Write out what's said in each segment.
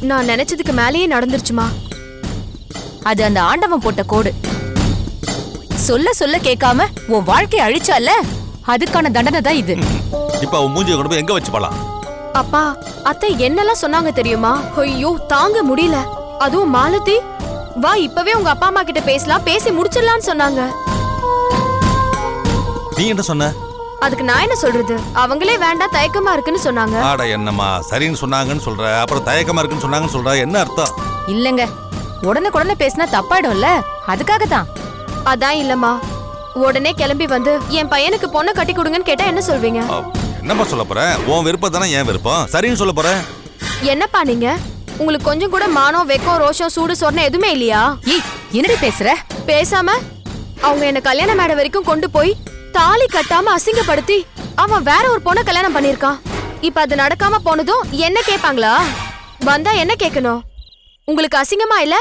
நான் நினைச்சதுக்கு மேலேயே நடந்துருச்சுமா. அது அந்த ஆண்டவன் போட்ட கோடு. சொல்ல சொல்ல கேட்காம உன் வாழ்க்கையை அழிச்சால, அதுக்கான தண்டனை தான் இது. இப்ப அவன் மூஞ்சியை கொண்டு போய் எங்க வச்சு போலாம்? அப்பா, அத்தை என்னெல்லாம் சொன்னாங்க தெரியுமா? ஐயோ தாங்க முடியல. அதுவும் மாலதி, வா இப்பவே உங்க அப்பா அம்மா கிட்ட பேசலாம், பேசி முடிச்சிடலாம்னு சொன்னாங்க. நீ என்ன சொன்ன? அதுக்கு நான் என்ன சொல்றது? அவங்களே வேண்டாம், தயக்கமா இருக்குன்னு சொன்னாங்க. ஆட என்னம்மா சரின்னு சொன்னாங்கன்னு சொல்ற, அப்புறம் தயக்கமா இருக்குன்னு சொன்னாங்கன்னு சொல்ற, என்ன அர்த்தம்? இல்லங்க, உடனே பேசினா தப்பாயிடும்ல, அதுக்காக தான். அதான் இல்லம்மா, உடனே கிளம்பி வந்து என் பையனுக்கு பொண்ணை கட்டி கொடுங்கன்னு கேட்டா என்ன சொல்வீங்க? என்னப்பா சொல்ல போற? உன் விருப்பம் தானே என் விருப்பம், சரின்னு சொல்ல போற. என்னப்பா நீங்க? உங்களுக்கு கொஞ்சம் கூட மானம், வெக்கம், ரோஷம், சூடு சொன்ன எதுவுமே இல்லையா? ஏய், என்னடி பேசுற? பேசாம அவங்க என்ன கல்யாண மேடை வரைக்கும் கொண்டு போய் தாலி கட்டாம அசிங்கப்படுத்தி அவன் வேற ஒரு பொண்ணை கல்யாணம் பண்ணிருக்கான். இப்ப அது நடக்காம போனதும் என்ன கேட்பாங்களா? வந்தா என்ன கேட்கணும்? உங்களுக்கு அசிங்கமா இல்ல?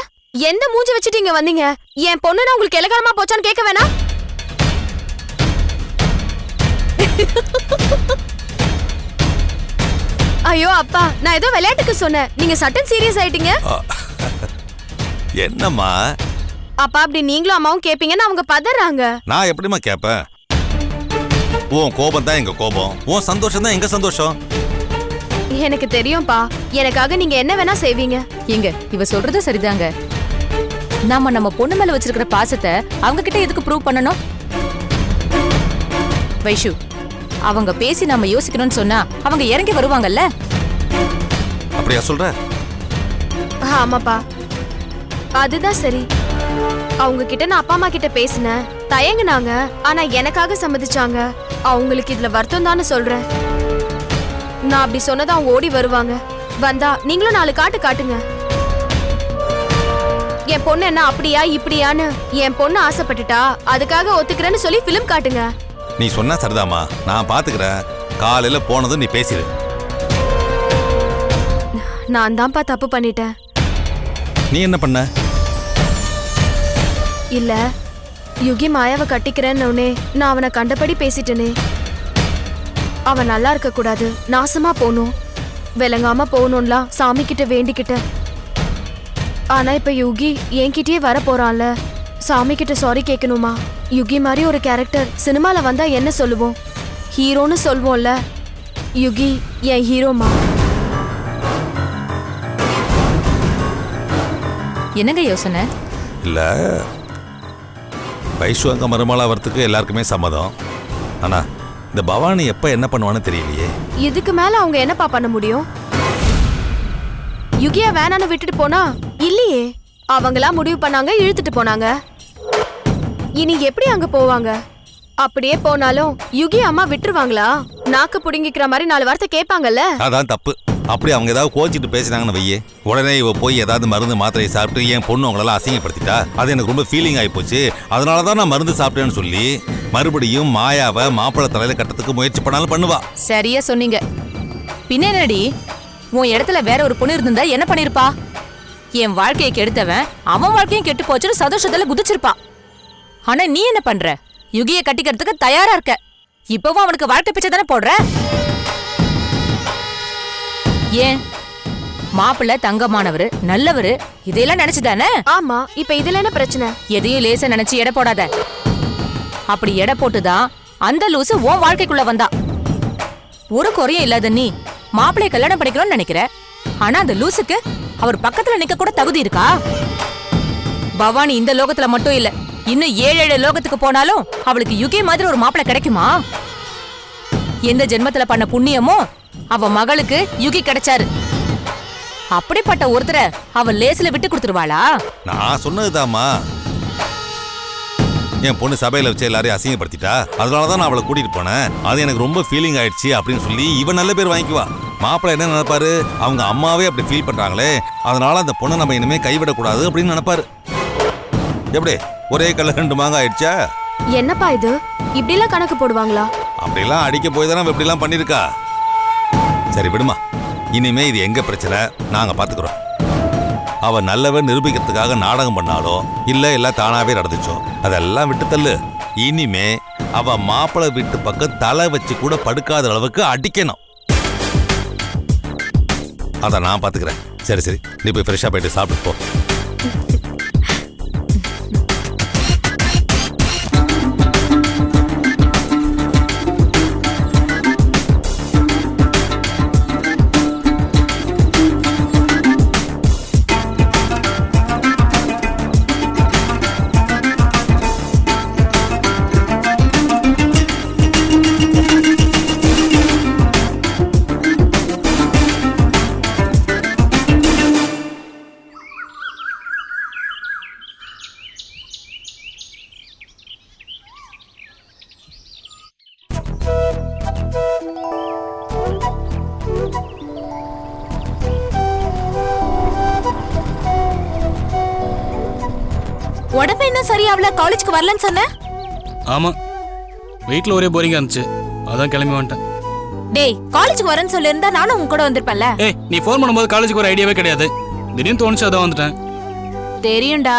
எந்த மூஞ்சி வச்சுட்டு இங்க வந்தீங்க? என் பொண்ணுனா உங்களுக்கு இலகாரமா போச்சான்னு கேட்க வேணாம்? ஐயோ அப்பா, நான் ஏதோ விளையாட்டுக்கு சொன்னேன், நீங்க சட்டன் சீரியஸ் ஆயிட்டீங்க. என்னம்மா அப்பா, அப்படி நீங்களும் அம்மாவும் கேப்பீங்கன்னு அவங்க பதறாங்க. நான் எப்படிமா கேப்பேன்? உன் கோபம் தான் எங்க கோபம், உன் சந்தோஷம் தான் எங்க சந்தோஷம். எனக்கு தெரியும்பா, எனக்காக நீங்க என்ன வேணா செய்வீங்க. எங்க இவ சொல்றது சரிதாங்க. நம்ம பொண்ணு மேல வச்சிருக்கிற பாசத்தை அவங்க கிட்ட எதுக்கு ப்ரூவ் பண்ணணும்? வைஷு, அவங்க பேசி நாம யோசிக்கணும்னு சொன்னா அவங்க இறங்கி வருவாங்கல்ல. அப்படியா சொல்ற? ஆமாப்பா, அதுதான் சரி. அவங்க கிட்ட நான் அப்பா அம்மா கிட்ட பேசினேன், தயங்குனாங்க, ஆனா எனக்காக சம்மதிச்சாங்க. அவங்களுக்கு இதுல வருத்தம் தானே சொல்றேன். நான் அப்படி சொன்னதா அவங்க ஓடி வருவாங்க. வந்தா நீங்களும் 4 காட்டு காட்டுங்க. என் பொண்ணு என்ன அப்படியா இப்படியான்னு என் பொண்ணு ஆசைப்பட்டுட்டா அதுக்காக ஒத்துக்கிறேன்னு சொல்லி பிலிம் காட்டுங்க. நீ சொன்னா சரிதாமா, நான் பாத்துக்கிறேன். காலையில போனதும் நீ பேசிடு. நான் தான்ப்பா தப்பு பண்ணிட்டேன். நீ என்ன பண்ண? இல்ல, யுகி மாயாவை கட்டிக்கிறேன்னு நான் அவனை கண்டபடி பேசிட்டேனே. அவன் நல்லா இருக்க கூடாது, நாசமா போகணும், விளங்காம போகணும்லாம் சாமி கிட்ட வேண்டிக்கிட்டேன். ஆனா இப்ப யுகி என்கிட்டயே வர போறான்ல, சாமி கிட்ட சாரி கேட்கணுமா? யுகி மாதிரி ஒரு கேரக்டர் சினிமால வந்தா என்ன சொல்லுவோம்? ஹீரோன்னு சொல்வோம்ல. யுகி என் ஹீரோமா. என்னங்க யோசனை? இல்ல, வைஷு அங்க மருமலா வரத்துக்கு எல்லாருக்குமே சம்மதம். ஆனா இந்த பவானி எப்ப என்ன பண்ணுவான்னு தெரியலையே. இதுக்கு மேல அவங்க என்னப்பா பண்ண முடியும்? யுகியா வேணான்னு விட்டுட்டு போனா? இல்லையே, அவங்களா முடிவு பண்ணாங்க, இழுத்துட்டு போனாங்க. இனி எப்படி அங்க போவாங்க? அப்படியே போனாலும் யுகி அம்மா விட்டுருவாங்களா? நாக்கு புடுங்கிக்கிற மாதிரி 4 வார்த்தை கேட்பாங்கல்ல. அதான் தப்பு. அப்படி அவங்க ஏதாவது கோச்சிட்டு பேசினாங்கன்னு வையே, உடனே இவ போய் ஏதாவது மருந்து மாத்திரையை சாப்பிட்டு என் பொண்ணு அவங்களெல்லாம் அசிங்கப்படுத்திட்டா, அது எனக்கு ரொம்ப ஃபீலிங் ஆகி போச்சு. அதனாலதான் நான் மருந்து சாப்பிட்டேன்னு சொல்லி மறுபடியும் மாயாவை மாப்பிள்ளை தலையில கட்டத்துக்கு முயற்சி பண்ணாலும் பண்ணுவா. சரியா சொன்னீங்க. பின்னடி உன் இடத்துல வேற ஒரு பொண்ணு இருந்தா என்ன பண்ணிருப்பா? என் வாழ்க்கையை கெடுத்தவன் அவன் வாழ்க்கையும் கெட்டு போச்சுன்னு சந்தோஷத்துல குதிச்சிருப்பா. ஆனா நீ என்ன பண்ற? யுகியை கட்டிக்கிறதுக்கு தயாரா இருக்க. இப்பவும் அவனுக்கு வாழ்க்கை பிச்சை தானே போடுற. ஏன்? மாப்பிள்ளை தங்கமானவரு, நல்லவரு, இதெல்லாம் நினைச்சுதானே? ஆமா, இப்ப இதுல என்ன பிரச்சனை? எதையும் லேசா நினைச்சு எடை போடாத. அப்படி எடை போட்டுதான் அந்த லூசு உன் வாழ்க்கைக்குள்ள வந்தா. ஒரு குறையும் இல்லாத நீ மாப்பிள்ளைய கல்யாணம் பண்ணிக்கணும்னு நினைக்கிற. ஆனா அந்த லூசுக்கு அவர் பக்கத்துல நிக்க கூட தகுதி இருக்கா? பவானி இந்த லோகத்துல மட்டும் இல்ல, இன்னும் 7 லோகத்துக்கு போனாலும் அவளுக்கு யுகி மாதிரி ஒரு மாப்பிள்ளை கிடைக்குமா? எந்த ஜென்மத்துல பண்ண புண்ணியமோ அவ மகளுக்கு யுகி கிடைச்சாரு. அப்படிப்பட்ட ஒருத்தரை அவ லேசில விட்டு கொடுத்துருவாளா? நான் சொன்னதுதாம்மா. என் பொண்ணு சபையில வச்சு எல்லாரையும் அசிங்கப்படுத்திட்டா, அதனாலதான் நான் அவளை கூட்டிட்டு போனேன். அது எனக்கு ரொம்ப ஃபீலிங் ஆயிடுச்சு அப்படின்னு சொல்லி இவன் நல்ல பேர் வாங்கிக்குவா. மாப்பிள்ளை என்ன நினைப்பாரு? அவங்க அம்மாவே அப்படி ஃபீல் பண்றாங்களே, அதனால அந்த பொண்ணை நம்ம இனிமே கைவிடக்கூடாது அப்படின்னு நினைப்பாரு. எப்படி ஒரே கல்ல 2 மாங்காய் ஆயிடுச்சா? என்னப்பா இது, இப்படி எல்லாம் கணக்கு போடுவாங்களா? அப்படிலாம் அடிக்க போய் தானே இப்படி எல்லாம் பண்ணிருக்கா. சரி விடுமா, இனிமே இது எங்க பிரச்சனை, நாங்க பாத்துக்கிறோம். அவ நல்லவன் நிரூபிக்கிறதுக்காக நாடகம் பண்ணாலோ இல்ல எல்லாம் தானாவே நடந்துச்சோ அதெல்லாம் விட்டு தள்ளு. இனிமே அவ மாப்பிள்ளை வீட்டு பக்கம் தலை வச்சு கூட படுக்காத அளவுக்கு அடிக்கணும். அத நான் பாத்துக்கிறேன். சரி சரி, நீ போய் ஃப்ரெஷ்ஷாக போயிட்டு சாப்பிட்டு போ. உடம்பு என்ன சரியாவல, காலேஜ்க்கு வரலன்னு சொன்ன? ஆமா, வீட்ல ஒரே போரிங்கா இருந்துச்சு, அதான் கிளம்பி வந்துட்டேன். டேய், காலேஜ்க்கு வரேன்னு சொல்லிருந்தா நானும் உன் கூட வந்திருப்பேன்ல. ஏய், நீ ஃபோன் பண்ணும்போது காலேஜுக்கு ஒரு ஐடியாவே கிடையாது, திடீர்னு தோணுச்சு அதான் வந்துட்டேன். தெரியும்டா,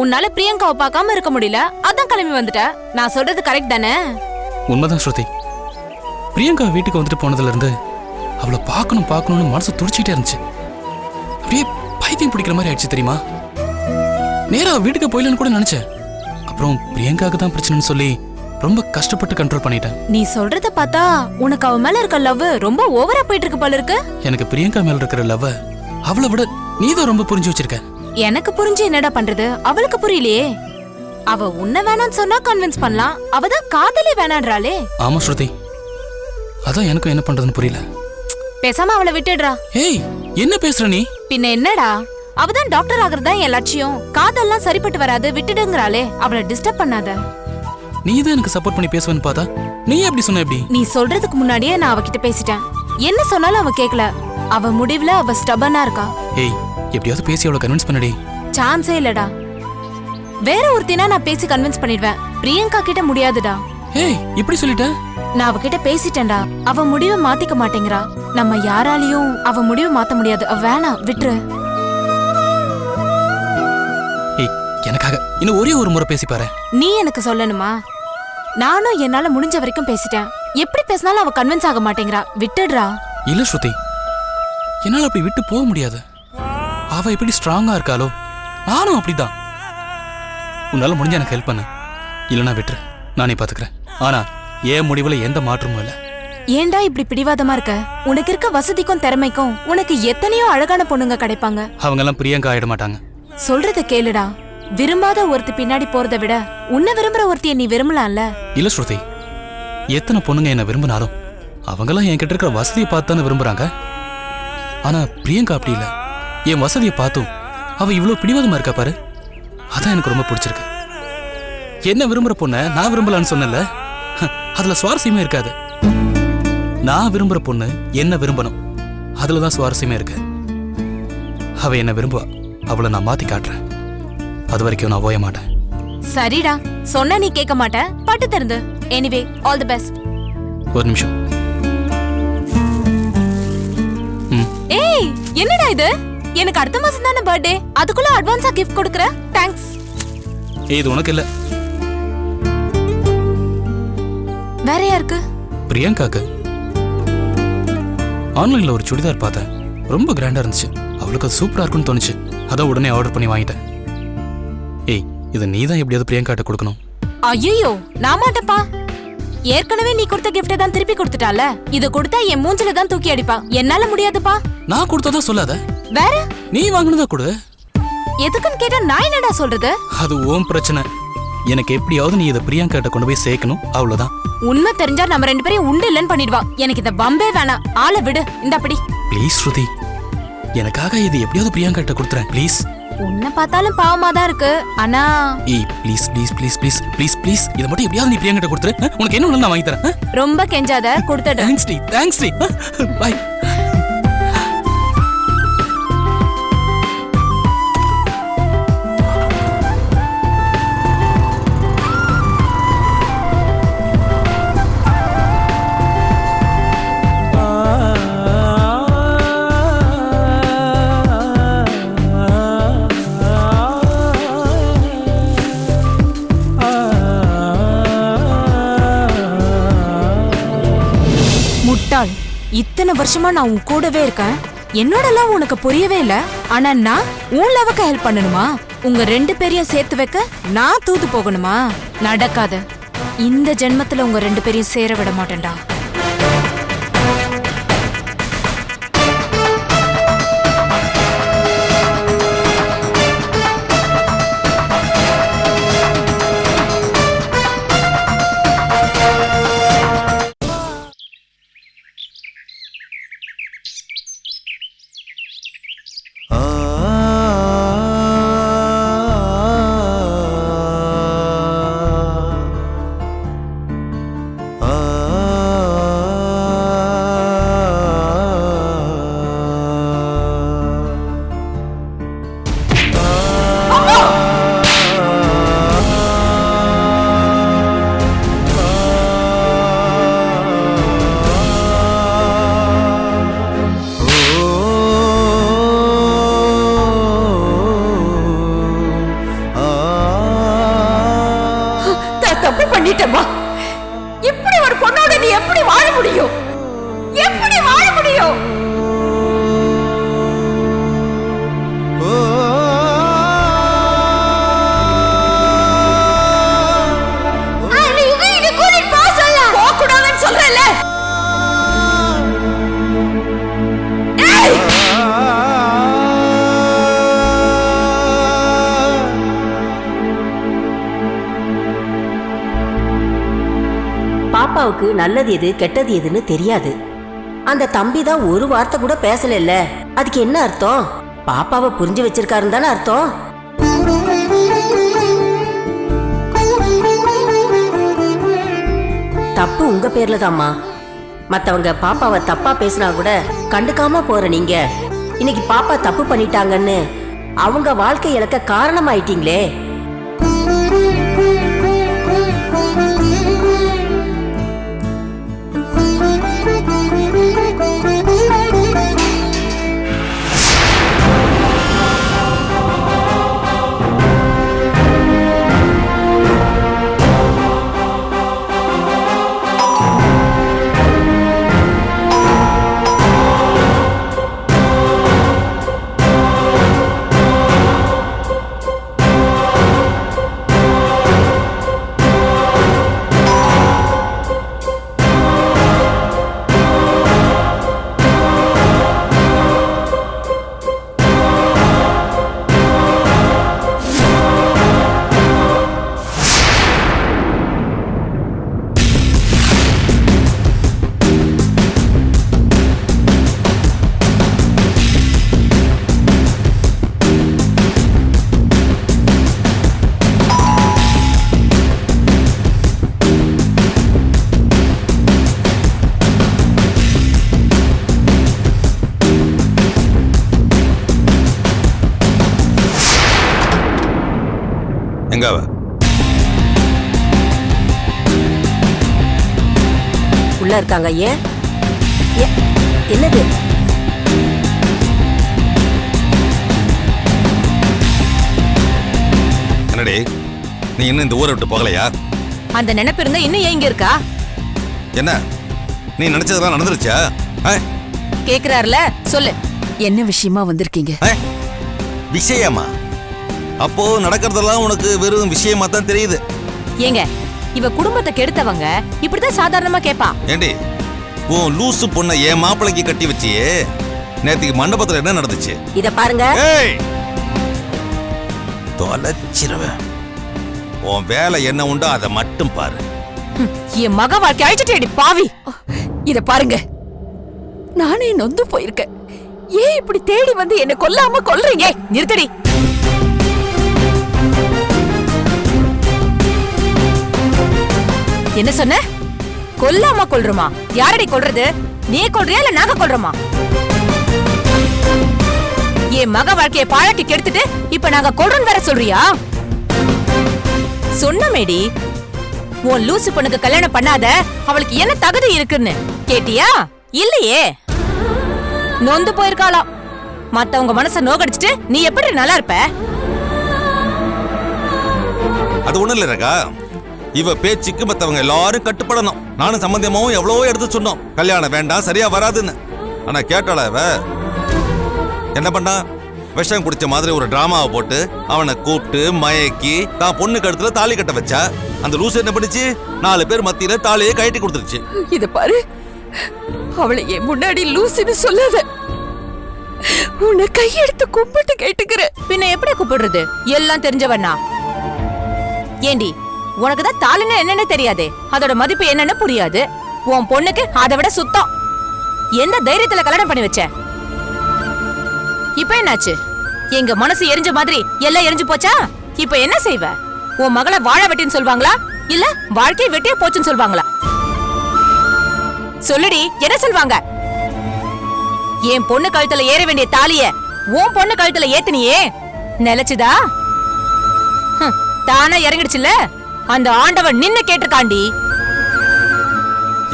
உன்னால பிரியங்காவை பார்க்காம இருக்க முடியல, அதான் கிளம்பி வந்துட்ட. நான் சொல்றது கரெக்ட் தானே? உண்மைதான் ஸ்ருதி. பிரியங்கா வீட்டுக்கு வந்துட்டு போனதுல இருந்து அவளை பார்க்கணும்னு மனசு துடிச்சிட்டே இருந்துச்சு. அப்படியே பைத்தியம் பிடிக்கிற மாதிரி ஆயிடுச்சு தெரியுமா. நேரா வீட்டுக்கு போயிடலன்னு கூட நினைச்சேன். அப்புறம் பிரியங்காவுக்கு தான் பிரச்சனைன்னு சொல்லி ரொம்ப கஷ்டப்பட்டு கண்ட்ரோல் பண்ணிட்டேன். நீ சொல்றத பார்த்தா உனக்கு அவ மேல இருக்க லவ் ரொம்ப ஓவரா போயிட்டு இருக்கு போல இருக்கு. எனக்கு பிரியங்கா மேல இருக்கிற லவ் அவளை விட நீதான் ரொம்ப புரிஞ்சு வச்சிருக்க. எனக்கு புரிஞ்சு என்னடா பண்றது, அவளுக்கு புரியலையே. அவ உன்ன வேணான்னு சொன்னா கன்வின்ஸ் பண்ணலாம், அவதான் காதலி வேணான்றாளே. ஆமா ஸ்ருதி, அதான் எனக்கும் என்ன பண்றதுன்னு புரியல. பேசாம அவளை விட்டுடுறா. ஏய், என்ன பேசுற நீ? பின்ன என்னடா, அவதான் டாக்டர் ஆகுறதா என் லட்சியம், காதெல்லாம் சரிப்பட்டு வராது, விட்டுடுங்கறாளே. அவளை டிஸ்டர்ப் பண்ணாத. நீ தான் எனக்கு சப்போர்ட் பண்ணி பேசுவேன்னு பார்த்தா நீ எப்படி சொன்ன? எப்படி? நீ சொல்றதுக்கு முன்னாடியே நான் அவகிட்ட பேசிட்டேன். என்ன சொன்னாலும் அவ கேக்கல. அவ முடிவுல அவ ஸ்டபனா இருக்கா. ஏய், எப்படியாவது பேசி அவளை கன்வின்ஸ் பண்ணடி. சான்ஸே இல்லடா. வேற ஒருத்தினா நான் பேசி கன்வின்ஸ் பண்ணிடுவேன், பிரியங்கா கிட்ட முடியாதுடா. ஏய், இப்படி சொல்லிட்ட? நான் அவகிட்ட பேசிட்டேன்டா, அவ முடிவை மாத்திக்க மாட்டேங்கிறா. நம்ம யாராலையும் அவ முடிவை மாத்த முடியாது. அவ வேணாம், விட்டுரு. ஏய், எனக்காக இன்னும் ஒரே ஒரு முறை பேசி பாரு. நீ எனக்கு சொல்லணுமா? நானும் என்னால முடிஞ்ச வரைக்கும் பேசிட்டேன். எப்படி பேசினாலும் அவ கன்வின்ஸ் ஆக மாட்டேங்கிறா, விட்டுடுறா. இல்ல ஸ்ருதி, என்னால அப்படி விட்டு போக முடியாது. அவ எப்படி ஸ்ட்ராங்கா இருக்காளோ நானும் அப்படிதான். உன்னால முடிஞ்ச எனக்கு ஹெல்ப் பண்ணு, இல்லனா விட்டுரு, நானே பாத்துக்கிறேன். ஆனா ஏன் முடிவுல எந்த மாற்றமும் இல்ல. ஏன்டா இப்படி பிடிவாதமா இருக்க? உனக்கு இருக்க வசதிக்கும் திறமைக்கும் உனக்கு எத்தனையோ அழகான பொண்ணுங்க கிடைப்பாங்க. அவங்க எல்லாம் பிரியங்கா ஆயிட மாட்டாங்க. சொல்றத கேளுடா. விரும்பாத ஒருத்தி பின்னாடி போறதை விட உன்னை விரும்புற ஒருத்திய நீ விரும்பலாம்ல. இல்ல ஸ்ருதி, எத்தனை பொண்ணுங்க என்ன விரும்பினாலும் அவங்கெல்லாம் என்கிட்ட இருக்கிற வசதியை பார்த்தானே விரும்புறாங்க. ஆனா பிரியங்கா அப்படி இல்ல. என் வசதியை பார்த்தும் அவ இவ்வளவு பிடிவாதமா இருக்கா பாரு, அதான் எனக்கு ரொம்ப பிடிச்சிருக்கு. என்ன விரும்புற பொண்ண நான் விரும்பலான்னு சொன்னல, அதுல சுவாரஸ்யமே இருக்காது. நான் விரும்புற பொண்ணு என்ன விரும்பணும், அதுலதான் சுவாரஸ்யமே இருக்கு. அவ என்ன விரும்புவா, அவளை நான் மாத்தி காட்டுறேன். அது வரைக்கும் நான் ஓய மாட்டேன். சரிடா, சொன்னா நீ கேட்க மாட்ட, பட்டு தெரிந்து. Anyway, all the best. ஒரு நிமிஷம். ஏய், என்னடா இது? எனக்கு அடுத்த மாசம் தானே பர்த்டே, அதுக்குள்ள அட்வான்ஸா கிஃப்ட் கொடுக்கற? தேங்க்ஸ். இது உனக்கு இல்ல, வேற யாருக்கு? பிரியங்காக்கு. ஆன்லைன்ல ஒரு சுடிதார் பார்த்தேன், ரொம்ப கிராண்டா இருந்துச்சு. அவளுக்கு அது சூப்பரா இருக்குன்னு தோணுச்சு, அதான் உடனே ஆர்டர் பண்ணி வாங்கிட்டேன். ஏய், இதை நீ தான் எப்படியாவது பிரியங்காட்ட கொடுக்கணும். ஐயோ, நான் மாட்டப்பா. ஏற்கனவே நீ கொடுத்த கிஃப்ட தான் திருப்பி கொடுத்துட்டால, இத கொடுத்தா என் மூஞ்சில தான் தூக்கி அடிப்பா. என்னால முடியாதுப்பா. நான் கொடுத்ததா சொல்லாத, வேற நீ வாங்கினதா கொடு. எதுக்குன்னு கேட்டா நான் என்னடா சொல்றது? அது ஓம் பிரச்சனை. எனக்கு எப்படியாவது நீ இதை பிரியங்காட்ட கொண்டு போய் சேர்க்கணும், அவ்வளவுதான். உண்மை தெரிஞ்சா நம்ம ரெண்டு பேரையும் உண்டு இல்லன்னு பண்ணிடுவா. எனக்கு இந்த பம்பே வேணாம், ஆளை விடு. இந்த அப்படி ப்ளீஸ் ஸ்ருதி, எனக்காக இது எப்படியாவது பிரியங்காட்ட கொடுத்துறேன் ப்ளீஸ். உன்னை பார்த்தாலும் பாவமா தான் இருக்கு, ஆனா ஏய் please please please please please please இதை மட்டும் எப்படியாவது நீ பிரியங்காட்ட கொடுத்துரு. உனக்கு என்ன வேணும் நான் வாங்கி தரேன். ரொம்ப கெஞ்சாத, கொடுத்துடு. தேங்க்ஸ் டி, தேங்க்ஸ் டி. பை. முட்டாள், இத்தனை வருஷமா நான் உன் கூடவே இருக்கேன், என்னோட லவ் உனக்கு புரியவே இல்ல. ஆனா நான் உன் லவ்வுக்கு ஹெல்ப் பண்ணணுமா? உங்க 2 பேரையும் சேர்த்து வைக்க நான் தூத்து போகணுமா? நடக்காது. இந்த ஜென்மத்துல உங்க 2 பேரையும் சேர விட மாட்டேன்டா. தப்பு பண்ணிட்டமா. இப்படி ஒரு பொண்ணோட நீ எப்படி வாழ முடியும்? எப்படி வாழ முடியும்? பாப்பாவுக்கு நல்லது எது கெட்டது எதுன்னு தெரியாது. அந்த தம்பி தான் ஒரு வார்த்தை கூட பேசல. அதுக்கு என்ன அர்த்தம்? பாப்பாவை புரிஞ்சு வச்சிருக்காருன்னு தானே அர்த்தம். தப்பு உங்க பேர்ல தாம்மா. மத்தவங்க பாப்பாவை தப்பா பேசினா கூட கண்டுக்காம போற நீங்க இன்னைக்கு பாப்பா தப்பு பண்ணிட்டாங்கன்னு அவங்க வாழ்க்கை இழக்க காரணமாயிட்டீங்களே. எங்க உள்ள இருக்காங்க. ஏன் என்னது? என்னடி நீ இன்னும் இந்த ஊரை விட்டு போகலையா? அந்த நினைப்பு இருந்தா இன்னும் ஏன் இங்க இருக்கா? என்ன நீ நினைச்சதெல்லாம் நடந்துருச்சா? கேக்குறாருல, சொல்லு. என்ன விஷயமா வந்திருக்கீங்க? விஷயமா? அப்போ நடக்கிறதெல்லாம் உனக்கு வெறும் விஷயமா தான் தெரியுது. ஏங்க, இவ குடும்பத்தை கெடுத்தவங்க இப்படிதான் சாதாரணமா கேப்பா. ஏண்டி உன் லூசு பொண்ணை என் மாப்பிளைக்கு கட்டி வச்சியே, நேத்துக்கு மண்டபத்துல என்ன நடந்துச்சு? இத பாருங்க. தொலைச்சிருவேன். உன் வேலை என்ன உண்டோ அதை மட்டும் பாரு. என் மக வாழ்க்கை அழிச்சிட்டேடி பாவி. இத பாருங்க, நானே நொந்து போயிருக்கேன். ஏன் இப்படி தேடி வந்து என்ன கொல்லாம கொல்றீங்க? நிறுத்தடி. என்ன சொன்ன? கொல்லாம கொல்றோமா? யாரடி கொல்றது? நீ கொல்றியா இல்ல நாங்க கொல்றோமா? என் மக வாழ்க்கையை பாழாக்கி கெடுத்துட்டு இப்ப நாங்க கொல்றோம் வேற சொல்றியா? சொன்னமேடி, உன் லூசு பொண்ணுக்கு கல்யாணம் பண்ணாத, அவளுக்கு என்ன தகுதி இருக்குன்னு கேட்டியா? இல்லையே. நொந்து போயிருக்காளாம். மத்தவங்க மனச நோகடிச்சிட்டு நீ எப்படி நல்லா இருப்ப? அது ஒண்ணு இல்ல ரகா, இவ பேச்சுக்கு மத்தவங்க எல்லாரும் கட்டுப்படணும். நானும் சம்பந்தமாவும் எவ்வளவோ எடுத்து சொன்னோம், கல்யாணம் வேண்டாம் சரியா வராதுன்னு. ஆனா கேட்டாள இவ? என்ன பண்ணா? விஷம் குடிச்ச மாதிரி ஒரு டிராமாவை போட்டு அவனை கூப்பிட்டு மயக்கி தான் பொண்ணு கழுத்துல தாலி கட்ட வச்சா. அந்த லூசு என்ன பண்ணுச்சு? 4 பேர் மத்தியில தாலியை கழட்டி கொடுத்துருச்சு. இத பாரு, அவளை என் முன்னாடி லூசுன்னு சொல்லாத. உன்னை கையெடுத்து கும்பிட்டு கேட்டுக்கிற. பின்ன எப்படி கூப்பிடுறது? எல்லாம் தெரிஞ்சவண்ணா. ஏண்டி, உனக்கு தான் தாலின்னு என்னன்னு தெரியாதே, அதோட மதிப்பு என்னன்னு புரியாது. உன் பொண்ணுக்கு அதை விட சுத்தம். எந்த தைரியத்துல கல்யாணம் பண்ணி வச்ச? இப்ப என்னாச்சு? எங்க மனசு எரிஞ்ச மாதிரி எல்லாம் எரிஞ்சு போச்சா? இப்ப என்ன செய்வ? உன் மகளை வாழ வெட்டின்னு சொல்வாங்களா, இல்ல வாழ்க்கை வெட்டியே போச்சுன்னு சொல்வாங்களா? சொல்லுடி, என்ன சொல்வாங்க? என் பொண்ணு கழுத்துல ஏற வேண்டிய தாலிய உன் பொண்ணு கழுத்துல ஏத்துனியே, நிலைச்சுதா? தானா இறங்கிடுச்சுல, அந்த ஆண்டவன் நின்னு கேட்டிருக்காண்டி.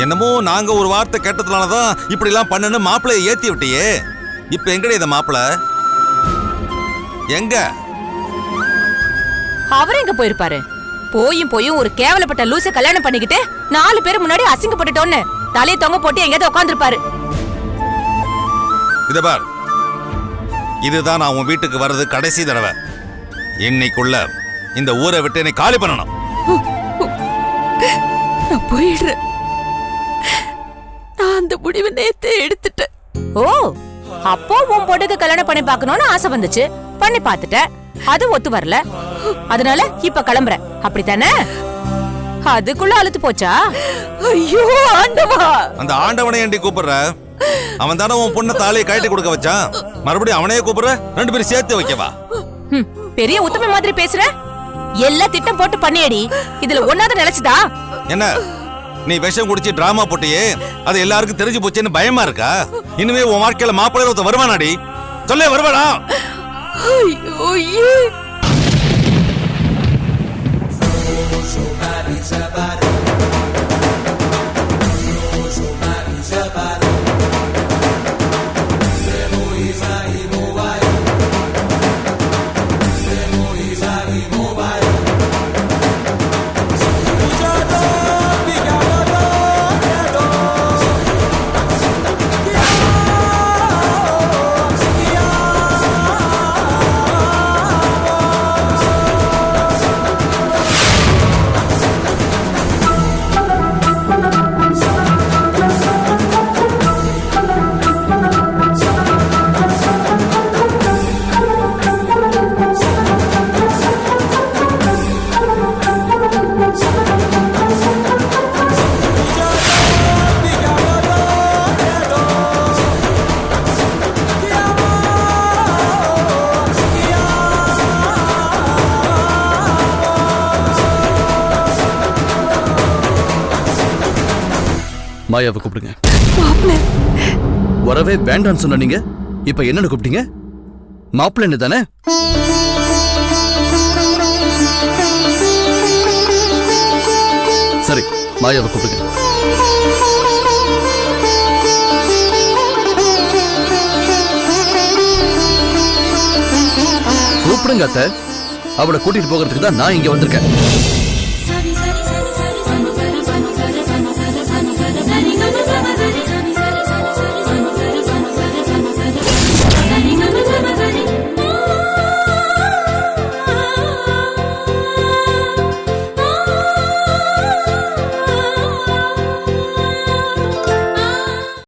என்னமோ நாங்க ஒரு வார்த்தை கேட்டதுனாலதான் இப்படி எல்லாம் பண்ணனு மாப்பிளைய ஏத்தி விட்டியே. இப்ப எங்கடி இந்த மாப்பிள? எங்க? அவர் எங்க போயிருப்பாரு? போயும் ஒரு கேவலப்பட்ட லூச கல்யாணம் பண்ணிக்கிட்டு 4 பேர் முன்னாடி அசிங்கப்பட்டுட்டோன்னு தலையை தொங்க போட்டு எங்கேயாவது உட்காந்துருப்பாரு. இத பார், இதுதான் நான் உன் வீட்டுக்கு வர்றது கடைசி தடவை. இன்னைக்குள்ள இந்த ஊரை விட்டு என்னை காலி பண்ணணும். நான் போயிடுறேன். நான் அந்த முடிவை நேத்தே எடுத்துட்டேன். ஓ, அப்போ உன் பொண்ணுக்கு கல்யாணம் பண்ணி பார்க்கணும்னு ஆசை வந்துச்சு, பண்ணி பார்த்துட்ட. அது ஒத்து வரல, அதனால இப்ப கிளம்புற, அப்படித்தானே? அதுக்குள்ள அழுத்து போச்சா? ஐயோ ஆண்டவா! அந்த ஆண்டவனை ஏண்டி கூப்பிடுற? அவன் தானே உன் பொண்ணை தாலியை கழட்டி கொடுக்க வச்சான். மறுபடியும் அவனையே கூப்பிடுற? 2 பேரும் சேர்த்து வைக்கவா? பெரிய உத்தம மாதிரி பேசுற. எல்லாம் திட்டம் போட்டு பண்ணியடி, இதுல ஒன்னாவது நிலைச்சுதா? என்ன நீ விஷம் குடிச்சு டிராமா போட்டியே, அது எல்லாருக்கும் தெரிஞ்சு போச்சேன்னு பயமா இருக்கா? இனிமே உன் வாழ்க்கையில மாப்பிள்ளை ஒருத்த வருவானாடி? சொல்ல வருவானா? ஐயோ, மாயாவை கூப்பிடுங்க. வரவே வேண்டான்னு சொன்ன நீங்க இப்ப என்னன்னு கூப்பிட்டீங்க? மாப்பிள்ளை தானே? சரி, மாயாவை கூப்பிடுங்க. கூப்பிடுங்க அத்தை. அவளை கூட்டிட்டு போகிறதுக்கு தான் நான் இங்க வந்திருக்கேன்.